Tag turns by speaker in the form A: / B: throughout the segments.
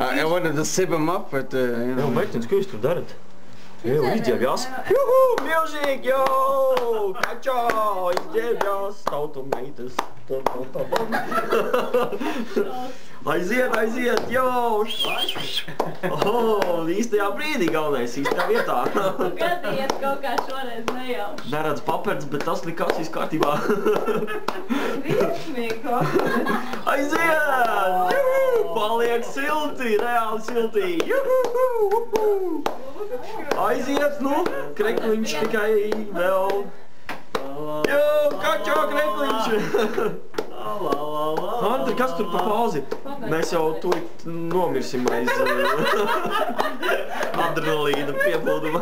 A: I wanted to sip him up, but you know.
B: Meitenes, ko jūs tur darat? Izģērbjās. Juhu, music, yo! Kačā, izģērbjās. Tautu meitas. Aiziet, aiziet, jo! Īstajā brīdī galvenais, īstajā vietā.
C: Gadījies kaut kā šoreiz nejauši.
B: Neredz paperts, bet tas likās viss kārtībā.
C: Vismīgo.
B: Aiziet! Paliek silti, reāli silti. Aiziet, nu, krekliņš tikai vēl. Jo, kačā krekliņš! Andri, kas tur pa pauzi? Mēs jau tūlīt nomirsim aiz adrenalīna piepilduma.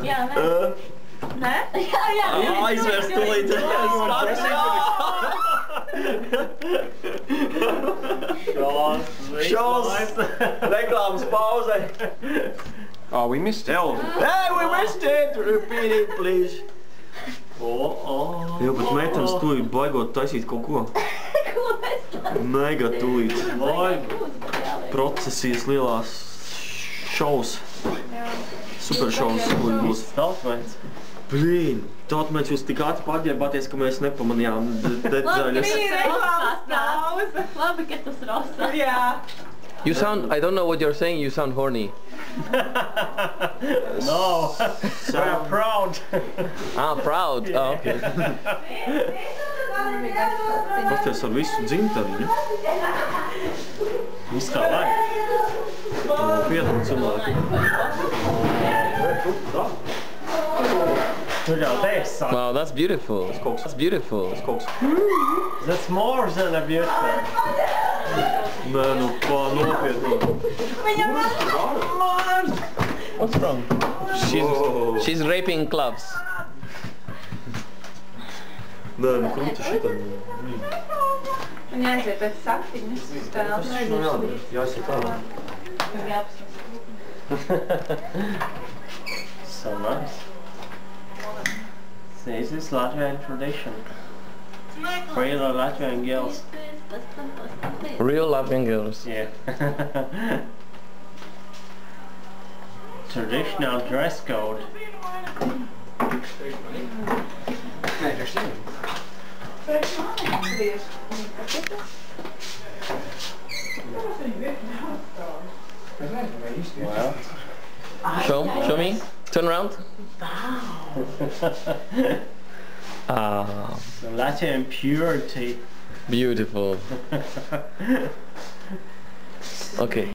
C: Jā, nē. Nē? Jā.
B: Aizvērst tūlīt. Šos reklāmas pauzē.
A: Oh, we missed it.
B: Hey, we missed it! Repeat it, please. Jā, bet meitenes tūlīt baigot taisīt kaut ko.
C: Ko mēs tā?
B: Mega tūlīt. Procesijas lielās šovs. Super šovs.
D: Tautmēns.
B: Blīn, tautmēns jūs tik ātri pārģērbāties, ka mēs nepamanījām detaļas.
C: Labi, ka tas rosa.
D: Jā.
E: You sound, I don't know what you're saying, you sound horny.
D: No, we're proud.
E: Ah, proud. Oh, okay.
B: Pasties ar visu dzimteni, ne?
D: Viss kā vajag.
B: Pietni cilvēki.
D: Tur jau teiks sāk.
E: Wow, that's beautiful. That's beautiful.
D: That's more than a beautiful.
B: Nē, nu, pā nopietni.
D: What's wrong?
E: She's raping clubs.
B: Nē, nu, krūti šitam.
C: Un jāiziet pēc saktiņas spēles.
B: Jāsiet ārā.
D: So nice. This is Latvian tradition. Real Latvian girls.
E: Real Latvian girls.
D: Yeah. Traditional dress code. Well.
E: Show me. Turn around. Ah,
D: So Latvian purity.
E: beautiful. Okay.